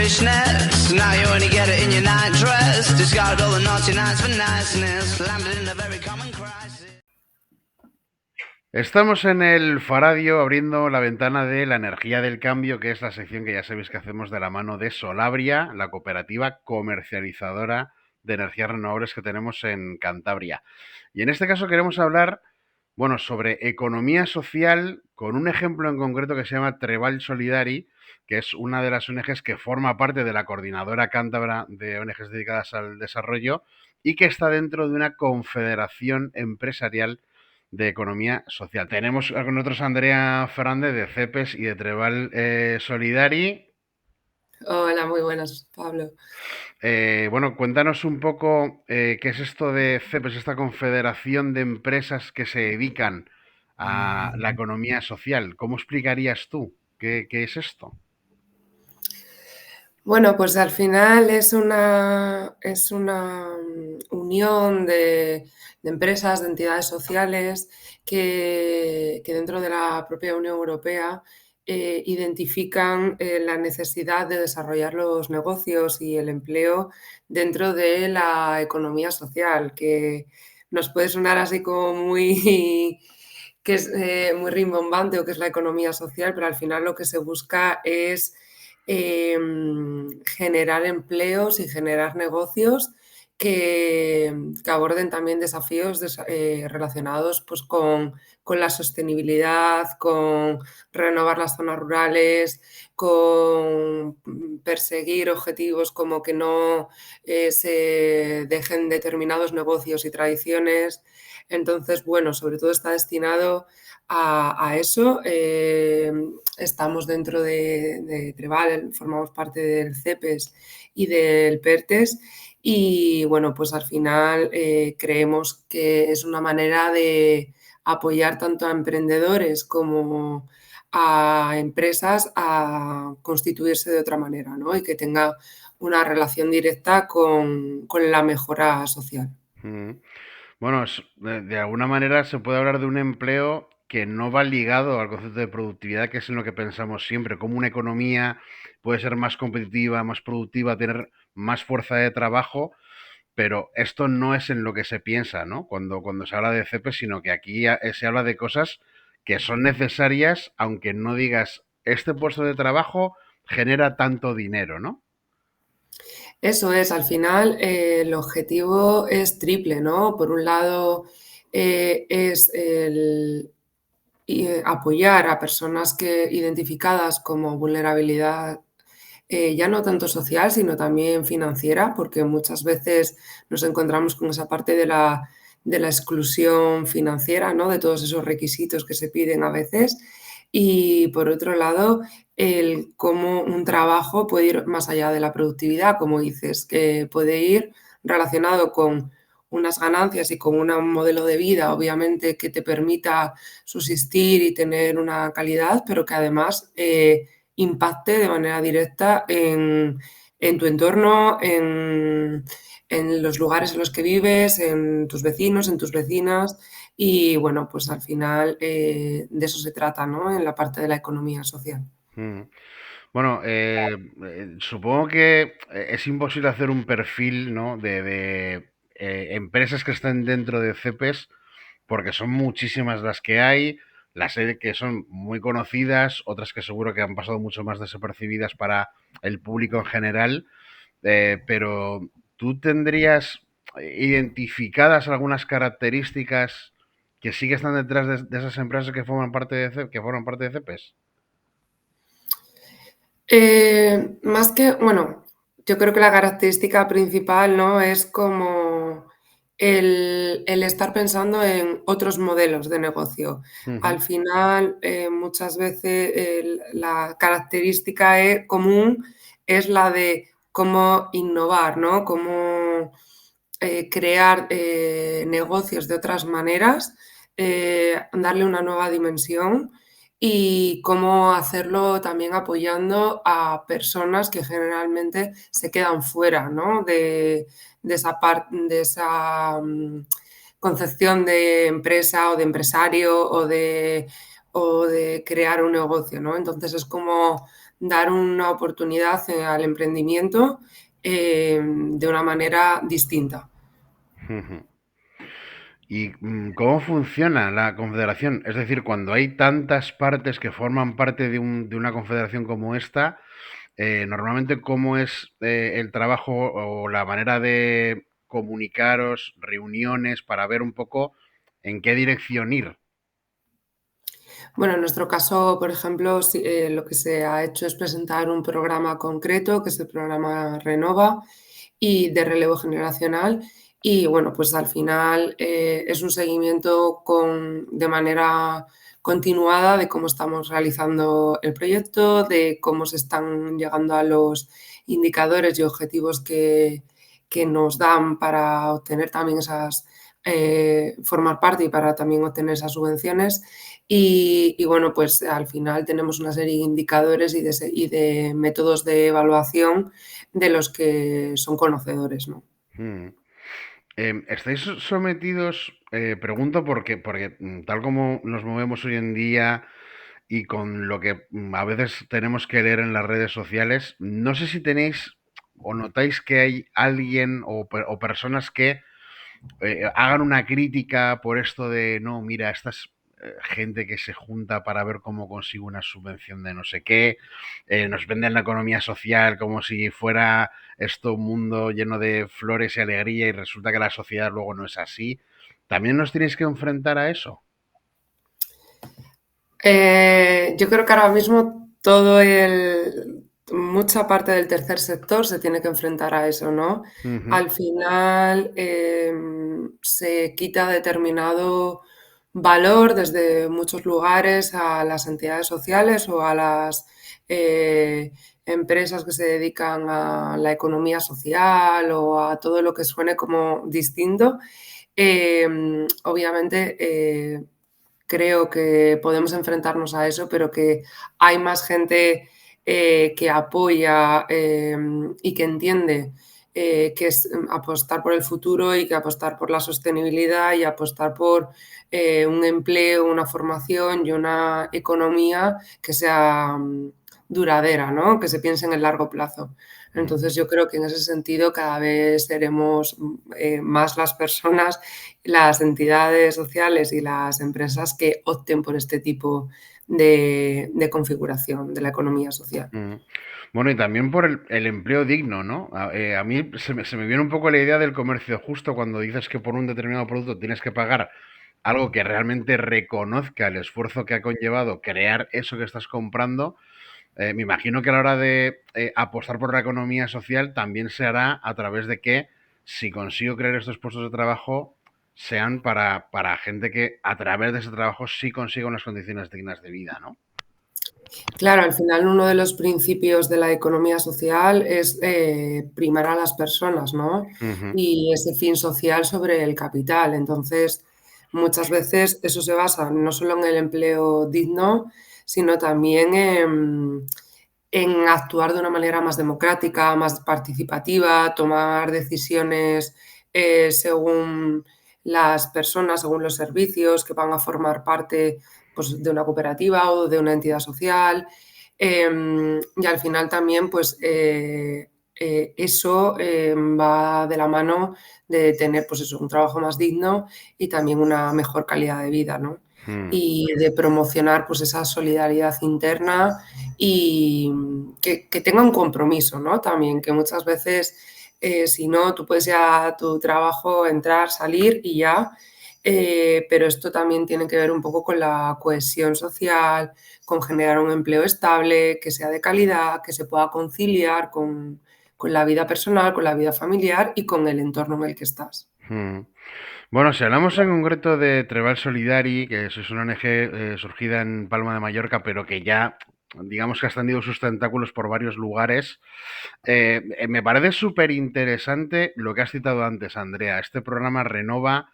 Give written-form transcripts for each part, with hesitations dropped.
foolishness. Now you only get it in your night dress. Discard all the naughty nights for niceness. Landed in a very common crisis. Estamos en el Faradio abriendo la ventana de la energía del cambio, que es la sección que ya sabéis que hacemos de la mano de Solabria, la cooperativa comercializadora de energías renovables que tenemos en Cantabria. Y en este caso queremos hablar, bueno, sobre economía social con un ejemplo en concreto que se llama Treball Solidari, que es una de las ONGs que forma parte de la coordinadora cántabra de ONGs dedicadas al desarrollo y que está dentro de una confederación empresarial de economía social. Tenemos con nosotros a Andrea Fernández de CEPES y de Treball Solidari. Hola, muy buenas, Pablo. Bueno, cuéntanos un poco qué es esto de CEPES, esta confederación de empresas que se dedican a la economía social. ¿Cómo explicarías tú qué es esto? Bueno, pues al final es una unión de empresas, de entidades sociales que dentro de la propia Unión Europea identifican la necesidad de desarrollar los negocios y el empleo dentro de la economía social, que nos puede sonar así como muy que es muy rimbombante o que es la economía social, pero al final lo que se busca es generar empleos y generar negocios que aborden también desafíos relacionados pues, con la sostenibilidad, con renovar las zonas rurales, con perseguir objetivos como que no se dejen determinados negocios y tradiciones. Entonces, bueno, sobre todo está destinado a eso. Estamos dentro de Treball, formamos parte del CEPES y del PERTES y bueno, pues al final creemos que es una manera de apoyar tanto a emprendedores como a empresas a constituirse de otra manera, ¿no? Y que tenga una relación directa con la mejora social. Mm. Bueno, de alguna manera se puede hablar de un empleo que no va ligado al concepto de productividad, que es en lo que pensamos siempre, como una economía puede ser más competitiva, más productiva, tener más fuerza de trabajo, pero esto no es en lo que se piensa, ¿no? Cuando se habla de CEPES, sino que aquí se habla de cosas que son necesarias, aunque no digas, este puesto de trabajo genera tanto dinero, ¿no? Eso es, al final el objetivo es triple, ¿no? Por un lado es apoyar a personas identificadas como vulnerabilidad ya no tanto social, sino también financiera, porque muchas veces nos encontramos con esa parte de la exclusión financiera, ¿no? De todos esos requisitos que se piden a veces. Y por otro lado, el cómo un trabajo puede ir más allá de la productividad, como dices, que puede ir relacionado con unas ganancias y con un modelo de vida, obviamente, que te permita subsistir y tener una calidad, pero que además impacte de manera directa en tu entorno, en los lugares en los que vives, en tus vecinos, en tus vecinas. Y bueno, pues al final de eso se trata, ¿no? En la parte de la economía social. Mm. Bueno, supongo que es imposible hacer un perfil, ¿no? de empresas que estén dentro de CEPES, porque son muchísimas las que hay, las hay que son muy conocidas, otras que seguro que han pasado mucho más desapercibidas para el público en general, pero tú tendrías identificadas algunas características que sí que están detrás de esas empresas que forman parte que forman parte de CEPES. Más que, bueno, yo creo que la característica principal, ¿no? Es como el estar pensando en otros modelos de negocio. Ujú. Al final, muchas veces la característica común es la de cómo innovar, ¿no? Cómo crear negocios de otras maneras, darle una nueva dimensión y cómo hacerlo también apoyando a personas que generalmente se quedan fuera, ¿no? De esa concepción de empresa o de empresario o de crear un negocio, ¿no? Entonces es como dar una oportunidad al emprendimiento de una manera distinta. Ujú. ¿Y cómo funciona la confederación? Es decir, cuando hay tantas partes que forman parte de una confederación como esta, normalmente cómo es el trabajo o la manera de comunicaros, reuniones, para ver un poco en qué dirección ir. Bueno, en nuestro caso, por ejemplo, lo que se ha hecho es presentar un programa concreto, que es el programa Renova y de relevo generacional. Y bueno, pues al final es un seguimiento de manera continuada de cómo estamos realizando el proyecto, de cómo se están llegando a los indicadores y objetivos que nos dan para obtener también formar parte y para también obtener esas subvenciones. Y bueno, pues al final tenemos una serie de indicadores y de métodos de evaluación de los que son conocedores, ¿no? Mm. ¿Estáis sometidos, pregunto porque tal como nos movemos hoy en día y con lo que a veces tenemos que leer en las redes sociales, no sé si tenéis o notáis que hay alguien o personas que hagan una crítica por esto de, no, mira, esta es gente que se junta para ver cómo consigue una subvención de no sé qué, nos venden la economía social como si fuera esto un mundo lleno de flores y alegría y resulta que la sociedad luego no es así. ¿También nos tenéis que enfrentar a eso? Yo creo que ahora mismo mucha parte del tercer sector se tiene que enfrentar a eso, ¿no? Ujú. Al final se quita determinado valor desde muchos lugares a las entidades sociales o a las eh, empresas que se dedican a la economía social o a todo lo que suene como distinto. Obviamente creo que podemos enfrentarnos a eso, pero que hay más gente que apoya y que entiende que es apostar por el futuro y que apostar por la sostenibilidad y apostar por un empleo, una formación y una economía que sea duradera, ¿no? Que se piense en el largo plazo. Mm. Entonces yo creo que en ese sentido cada vez seremos más las personas, las entidades sociales y las empresas que opten por este tipo de configuración de la economía social. Mm. Bueno, y también por el empleo digno, ¿no? A mí se me viene un poco la idea del comercio justo cuando dices que por un determinado producto tienes que pagar algo que realmente reconozca el esfuerzo que ha conllevado crear eso que estás comprando. Me imagino que a la hora de apostar por la economía social también se hará a través de que si consigo crear estos puestos de trabajo sean para gente que a través de ese trabajo sí consiga unas condiciones dignas de vida, ¿no? Claro, al final uno de los principios de la economía social es primar a las personas, ¿no? Ujú. Y ese fin social sobre el capital. Entonces, muchas veces eso se basa no solo en el empleo digno, sino también en actuar de una manera más democrática, más participativa, tomar decisiones según las personas, según los servicios que van a formar parte pues, de una cooperativa o de una entidad social. Y al final también, pues, eso va de la mano de tener, pues eso, un trabajo más digno y también una mejor calidad de vida, ¿no? Mm. Y de promocionar, pues, esa solidaridad interna y que tenga un compromiso, ¿no? También, que muchas veces, si no, tú puedes ya a tu trabajo entrar, salir y ya, pero esto también tiene que ver un poco con la cohesión social, con generar un empleo estable, que sea de calidad, que se pueda conciliar con la vida personal, con la vida familiar y con el entorno en el que estás. Mm. Bueno, si hablamos en concreto de Treball Solidari, que es una ONG surgida en Palma de Mallorca, pero que ya, digamos que ha extendido sus tentáculos por varios lugares, me parece súper interesante lo que has citado antes, Andrea. Este programa Renova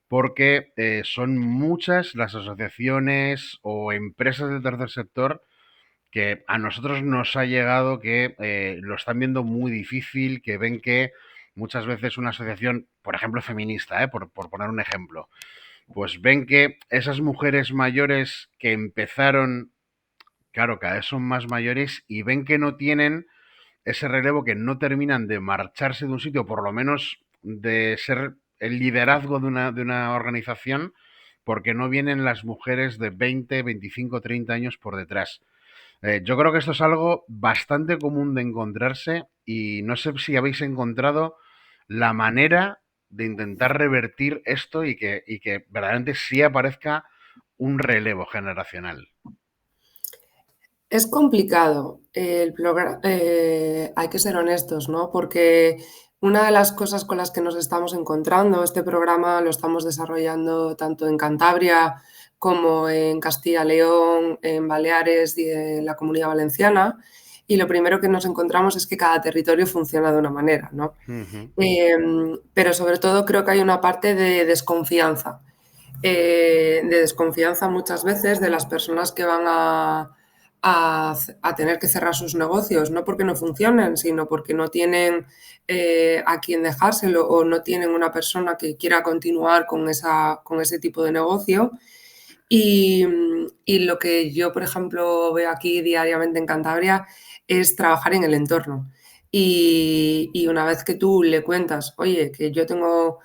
porque son muchas las asociaciones o empresas del tercer sector que a nosotros nos ha llegado que lo están viendo muy difícil, que ven que muchas veces una asociación, por ejemplo, feminista, por poner un ejemplo, pues ven que esas mujeres mayores que empezaron claro, cada vez son más mayores y ven que no tienen ese relevo, que no terminan de marcharse de un sitio, por lo menos de ser el liderazgo de una organización, porque no vienen las mujeres de 20, 25, 30 años por detrás. Yo creo que esto es algo bastante común de encontrarse y no sé si habéis encontrado la manera de intentar revertir esto y que verdaderamente sí aparezca un relevo generacional. Es complicado. Hay que ser honestos, ¿no? Porque una de las cosas con las que nos estamos encontrando, este programa lo estamos desarrollando tanto en Cantabria como en Castilla-León, en Baleares y en la Comunidad Valenciana. Y lo primero que nos encontramos es que cada territorio funciona de una manera, ¿no? Ujú, Pero sobre todo creo que hay una parte de desconfianza muchas veces de las personas que van a tener que cerrar sus negocios, no porque no funcionen, sino porque no tienen a quien dejárselo o no tienen una persona que quiera continuar con ese tipo de negocio. Y, y lo que yo, por ejemplo, veo aquí diariamente en Cantabria es trabajar en el entorno. Y una vez que tú le cuentas, oye, que yo tengo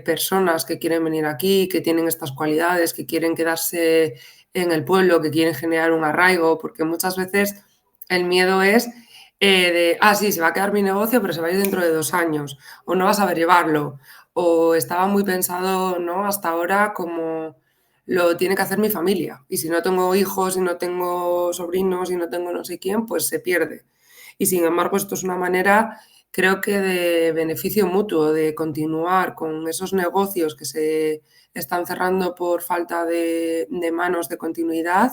personas que quieren venir aquí, que tienen estas cualidades, que quieren quedarse en el pueblo, que quieren generar un arraigo, porque muchas veces el miedo es sí, se va a quedar mi negocio, pero se va a ir dentro de 2 años, o no vas a saber llevarlo, o estaba muy pensado, ¿no? Hasta ahora como lo tiene que hacer mi familia. Y si no tengo hijos, si no tengo sobrinos, si no tengo no sé quién, pues se pierde. Y sin embargo, esto es una manera, creo que de beneficio mutuo, de continuar con esos negocios que se están cerrando por falta de manos de continuidad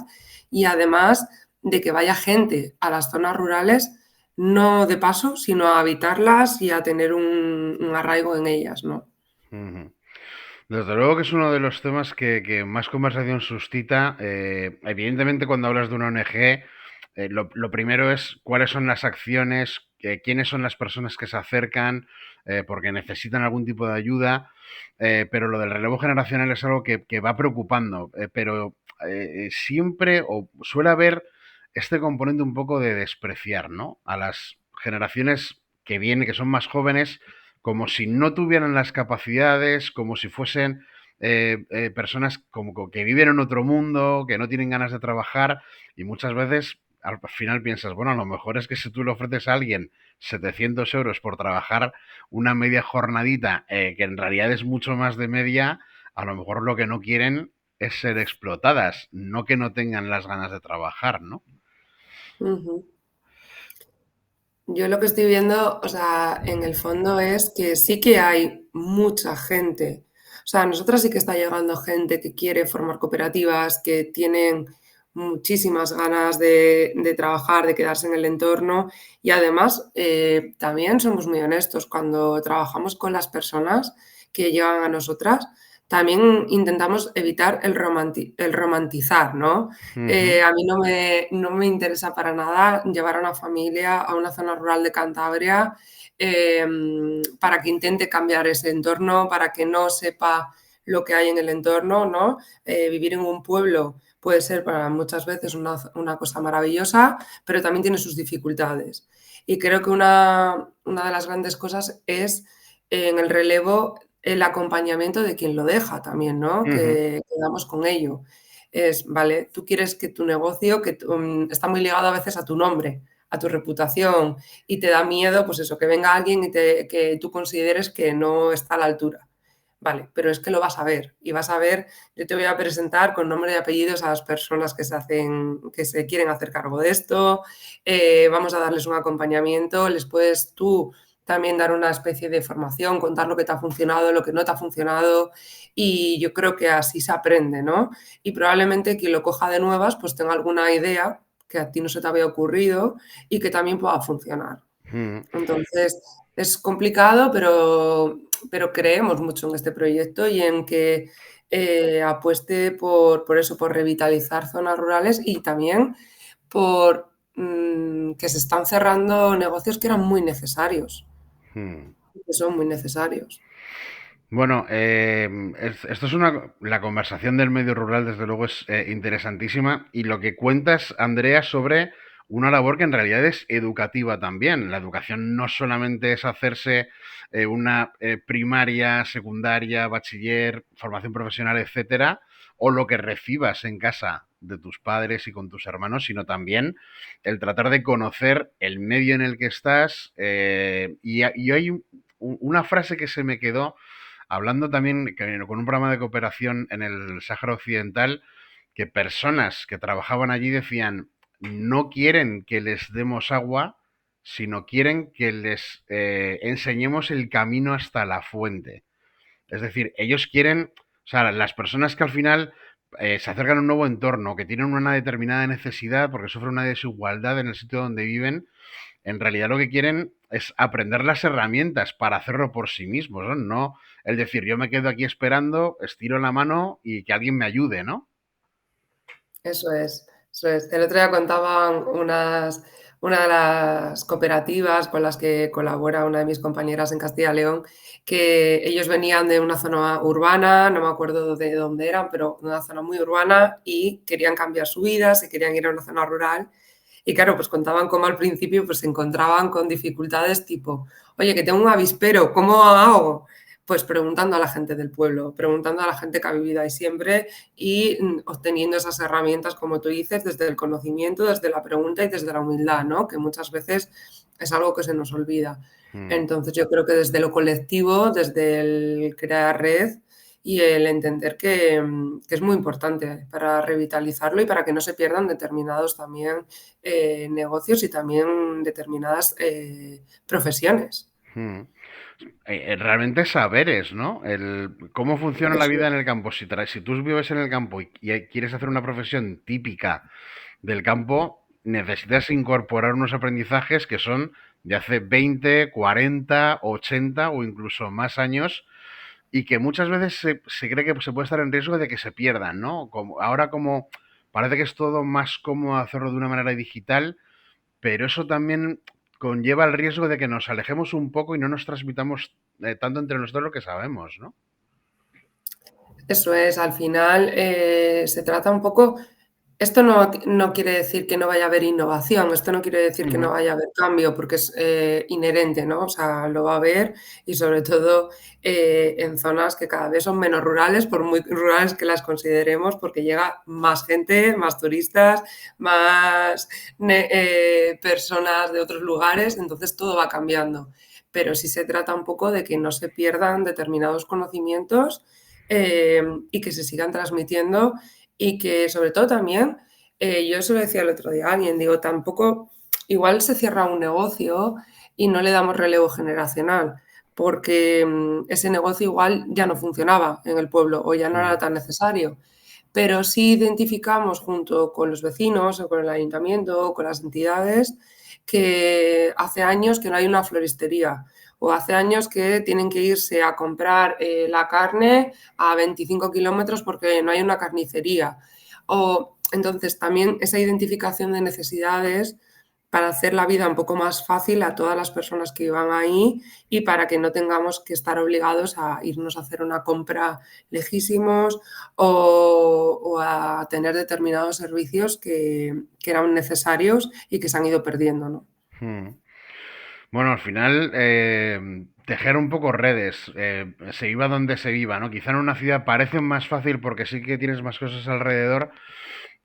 y además de que vaya gente a las zonas rurales, no de paso, sino a habitarlas y a tener un arraigo en ellas, ¿no? ujú. Desde luego que es uno de los temas que más conversación suscita. Evidentemente, cuando hablas de una ONG, lo primero es cuáles son las acciones, quiénes son las personas que se acercan, porque necesitan algún tipo de ayuda, pero lo del relevo generacional es algo que va preocupando, pero siempre o suele haber este componente un poco de despreciar, ¿no? A las generaciones que vienen, que son más jóvenes, como si no tuvieran las capacidades, como si fuesen personas como que viven en otro mundo, que no tienen ganas de trabajar y muchas veces al final piensas, bueno, a lo mejor es que si tú le ofreces a alguien 700 euros por trabajar una media jornadita, que en realidad es mucho más de media, a lo mejor lo que no quieren es ser explotadas, no que no tengan las ganas de trabajar, ¿no? Ujú. Yo lo que estoy viendo, o sea, en el fondo es que sí que hay mucha gente. O sea, a nosotras sí que está llegando gente que quiere formar cooperativas, que tienen muchísimas ganas de trabajar, de quedarse en el entorno y además también somos muy honestos cuando trabajamos con las personas que llegan a nosotras. También intentamos evitar el romantizar, ¿no? Uh -huh, A mí no me interesa para nada llevar a una familia a una zona rural de Cantabria para que intente cambiar ese entorno, para que no sepa lo que hay en el entorno, ¿no? Vivir en un pueblo puede ser para muchas veces una cosa maravillosa, pero también tiene sus dificultades. Y creo que una de las grandes cosas es en el relevo el acompañamiento de quien lo deja también, ¿no? uh -huh. Que damos con ello es, vale, tú quieres que tu negocio, está muy ligado a veces a tu nombre, a tu reputación, y te da miedo, pues eso, que venga alguien y que tú consideres que no está a la altura. Vale, pero es que lo vas a ver y vas a ver, yo te voy a presentar con nombre y apellidos a las personas que se quieren hacer cargo de esto, vamos a darles un acompañamiento, les puedes tú también dar una especie de formación, contar lo que te ha funcionado, lo que no te ha funcionado y yo creo que así se aprende, ¿no? Y probablemente quien lo coja de nuevas pues tenga alguna idea que a ti no se te había ocurrido y que también pueda funcionar. Uh -huh. Entonces, es complicado, pero creemos mucho en este proyecto y en que apueste por eso, por revitalizar zonas rurales y también por que se están cerrando negocios que eran muy necesarios, Uh -huh. que son muy necesarios. Bueno, esto es la conversación del medio rural, desde luego, es interesantísima. Y lo que cuentas, Andrea, sobre una labor que en realidad es educativa también. La educación no solamente es hacerse una primaria, secundaria, bachiller, formación profesional, etcétera, o lo que recibas en casa de tus padres y con tus hermanos, sino también el tratar de conocer el medio en el que estás. Y hay una frase que se me quedó hablando también con un programa de cooperación en el Sáhara Occidental, que personas que trabajaban allí decían, no quieren que les demos agua, sino quieren que les enseñemos el camino hasta la fuente. Es decir, ellos quieren, o sea, las personas que al final se acercan a un nuevo entorno, que tienen una determinada necesidad porque sufren una desigualdad en el sitio donde viven, en realidad lo que quieren es aprender las herramientas para hacerlo por sí mismos, ¿no? No el decir, yo me quedo aquí esperando, estiro la mano y que alguien me ayude, ¿no? Eso es, eso es. El otro día contaban una de las cooperativas con las que colabora una de mis compañeras en Castilla y León, que ellos venían de una zona urbana, no me acuerdo de dónde eran, pero una zona muy urbana y querían cambiar su vida, se querían ir a una zona rural. Y claro, pues contaban cómo al principio pues se encontraban con dificultades tipo, oye, que tengo un avispero, ¿cómo hago? Pues preguntando a la gente del pueblo, preguntando a la gente que ha vivido ahí siempre y obteniendo esas herramientas, como tú dices, desde el conocimiento, desde la pregunta y desde la humildad, ¿no? Que muchas veces es algo que se nos olvida. Mm, Entonces yo creo que desde lo colectivo, desde el crear red y el entender que es muy importante para revitalizarlo y para que no se pierdan determinados también negocios y también determinadas profesiones. mm. Realmente saberes, ¿no? Cómo funciona la Eso vida en el campo. Si tú vives en el campo y quieres hacer una profesión típica del campo, necesitas incorporar unos aprendizajes que son de hace 20, 40, 80 o incluso más años y que muchas veces se cree que se puede estar en riesgo de que se pierdan, ¿no? Como parece que es todo más cómodo hacerlo de una manera digital, pero eso también conlleva el riesgo de que nos alejemos un poco y no nos transmitamos tanto entre nosotros lo que sabemos, ¿no? Eso es, al final se trata un poco, esto no quiere decir que no vaya a haber innovación, esto no quiere decir que no Ujú, vaya a haber cambio, porque es inherente, ¿no? O sea, lo va a haber y sobre todo en zonas que cada vez son menos rurales, por muy rurales que las consideremos, porque llega más gente, más turistas, más personas de otros lugares, entonces todo va cambiando. Pero sí se trata un poco de que no se pierdan determinados conocimientos y que se sigan transmitiendo y que sobre todo también, yo se lo decía el otro día a alguien, digo, tampoco, igual se cierra un negocio y no le damos relevo generacional, porque ese negocio igual ya no funcionaba en el pueblo o ya no era ujú, tan necesario. Pero sí identificamos junto con los vecinos o con el ayuntamiento o con las entidades que hace años que no hay una floristería o hace años que tienen que irse a comprar la carne a 25 kilómetros porque no hay una carnicería. O, entonces, también esa identificación de necesidades para hacer la vida un poco más fácil a todas las personas que iban ahí y para que no tengamos que estar obligados a irnos a hacer una compra lejísimos o a tener determinados servicios que eran necesarios y que se han ido perdiendo, ¿no? ujú. Bueno, al final, tejer un poco redes, se iba donde se iba, ¿no? Quizá en una ciudad parece más fácil porque sí que tienes más cosas alrededor,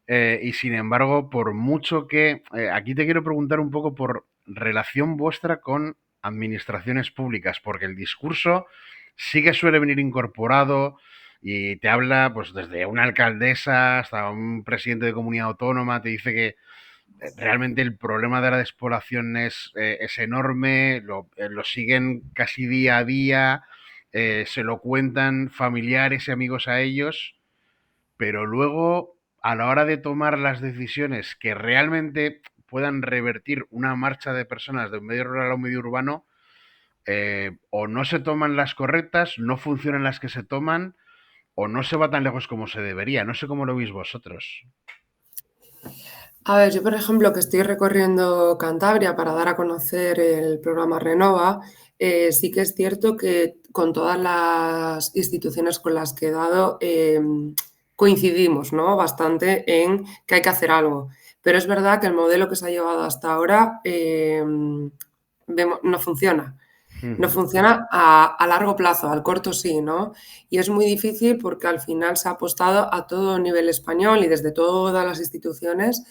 y sin embargo, por mucho que... aquí te quiero preguntar un poco por relación vuestra con administraciones públicas, porque el discurso sí que suele venir incorporado y te habla, pues desde una alcaldesa hasta un presidente de comunidad autónoma, te dice que realmente el problema de la despoblación es enorme, lo siguen casi día a día, se lo cuentan familiares y amigos a ellos, pero luego a la hora de tomar las decisiones que realmente puedan revertir una marcha de personas de un medio rural a un medio urbano, o no se toman las correctas, no funcionan las que se toman, o no se va tan lejos como se debería. No sé cómo lo veis vosotros. A ver, yo, por ejemplo, que estoy recorriendo Cantabria para dar a conocer el programa Renova, Sí que es cierto que con todas las instituciones con las que he dado coincidimos, ¿no? Bastante en que hay que hacer algo. Pero es verdad que el modelo que se ha llevado hasta ahora no funciona. No Ujú, funciona a largo plazo, al corto sí, ¿no? Y es muy difícil porque al final se ha apostado a todo nivel español y desde todas las instituciones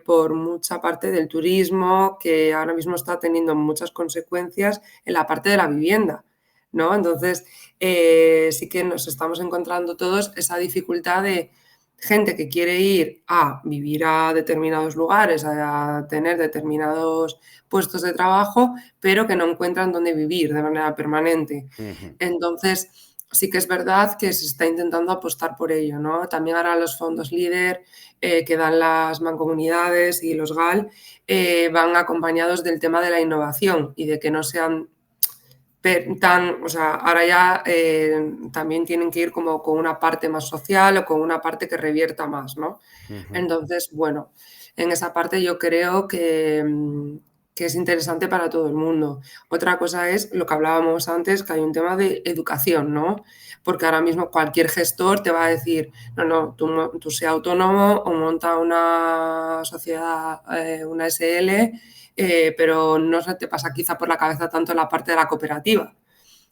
por mucha parte del turismo que ahora mismo está teniendo muchas consecuencias en la parte de la vivienda, ¿no? Entonces, sí que nos estamos encontrando todos esa dificultad de gente que quiere ir a vivir a determinados lugares, a tener determinados puestos de trabajo, pero que no encuentran dónde vivir de manera permanente. ujú, Entonces, sí que es verdad que se está intentando apostar por ello, ¿no? También ahora los fondos LEADER que dan las mancomunidades y los GAL van acompañados del tema de la innovación y de que no sean tan, o sea, ahora ya también tienen que ir como con una parte más social o con una parte que revierta más, ¿no? ujú, Entonces, bueno, en esa parte yo creo que es interesante para todo el mundo. Otra cosa es lo que hablábamos antes, que hay un tema de educación, ¿no? Porque ahora mismo cualquier gestor te va a decir, no, no, tú sea autónomo o monta una sociedad, una SL, pero no se te pasa quizá por la cabeza tanto la parte de la cooperativa.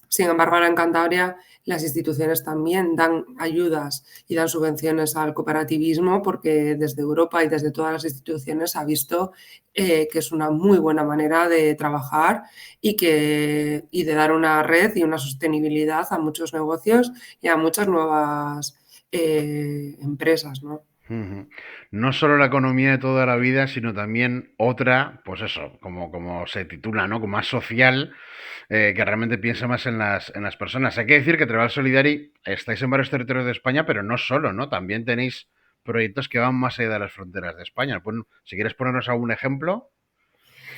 Sin embargo, ahora en Cantabria las instituciones también dan ayudas y dan subvenciones al cooperativismo porque desde Europa y desde todas las instituciones se ha visto que es una muy buena manera de trabajar y de dar una red y una sostenibilidad a muchos negocios y a muchas nuevas empresas, ¿no? ujú. No solo la economía de toda la vida, sino también otra, pues eso, como se titula, ¿no? Como más social, que realmente piensa más en las personas. Hay que decir que Treball Solidari estáis en varios territorios de España, pero no solo, ¿no? También tenéis proyectos que van más allá de las fronteras de España. Si quieres ponernos algún ejemplo.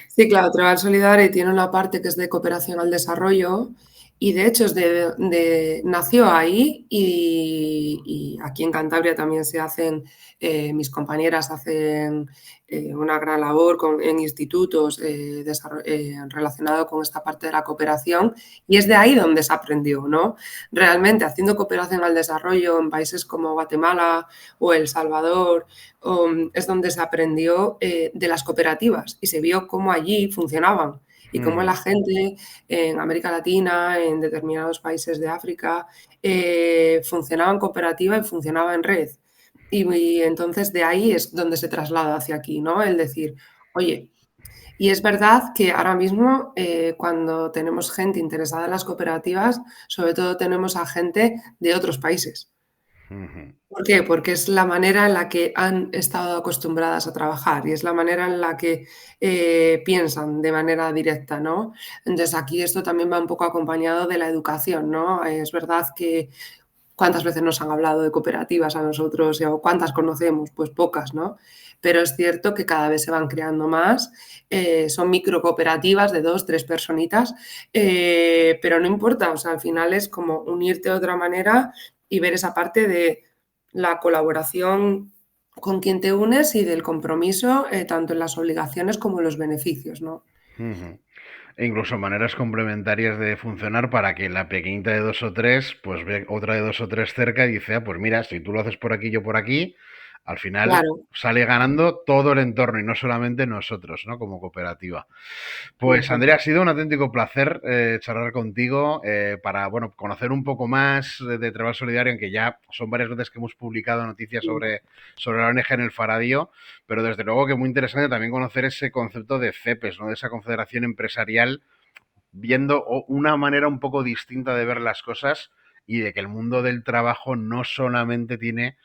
Sí, claro, Treball Solidari tiene una parte que es de cooperación al desarrollo y de hecho nació ahí y aquí en Cantabria también se hacen, mis compañeras hacen una gran labor en institutos relacionado con esta parte de la cooperación y es de ahí donde se aprendió, ¿no? Realmente haciendo cooperación al desarrollo en países como Guatemala o El Salvador es donde se aprendió de las cooperativas y se vio cómo allí funcionaban y cómo Ujú, la gente en América Latina, en determinados países de África, funcionaba en cooperativa y funcionaba en red. Y entonces de ahí es donde se traslada hacia aquí, ¿no? El decir, oye, y es verdad que ahora mismo cuando tenemos gente interesada en las cooperativas, sobre todo tenemos a gente de otros países. ujú, ¿Por qué? Porque es la manera en la que han estado acostumbradas a trabajar y es la manera en la que piensan de manera directa, ¿no? Entonces aquí esto también va un poco acompañado de la educación, ¿no? Es verdad que cuántas veces nos han hablado de cooperativas a nosotros o cuántas conocemos, pues pocas, ¿no? Pero es cierto que cada vez se van creando más, son microcooperativas de dos, tres personitas, pero no importa, o sea, al final es como unirte de otra manera y ver esa parte de la colaboración con quien te unes y del compromiso, tanto en las obligaciones como en los beneficios, ¿no? ujú. E incluso maneras complementarias de funcionar para que la pequeñita de dos o tres, pues ve otra de dos o tres cerca y dice, ah, pues mira, si tú lo haces por aquí, yo por aquí, al final Claro. sale ganando todo el entorno y no solamente nosotros, ¿no? Como cooperativa. Pues Ujú. Andrea, ha sido un auténtico placer charlar contigo para, bueno, conocer un poco más de Treball Solidario, aunque ya son varias veces que hemos publicado noticias sobre la ONG en el Faradio, pero desde luego que muy interesante también conocer ese concepto de CEPES, ¿no? De esa confederación empresarial, viendo una manera un poco distinta de ver las cosas y de que el mundo del trabajo no solamente tiene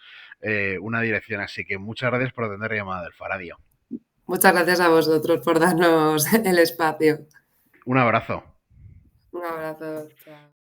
una dirección. Así que muchas gracias por atender la llamada del Faradio. Muchas gracias a vosotros por darnos el espacio. Un abrazo. Un abrazo. Chao.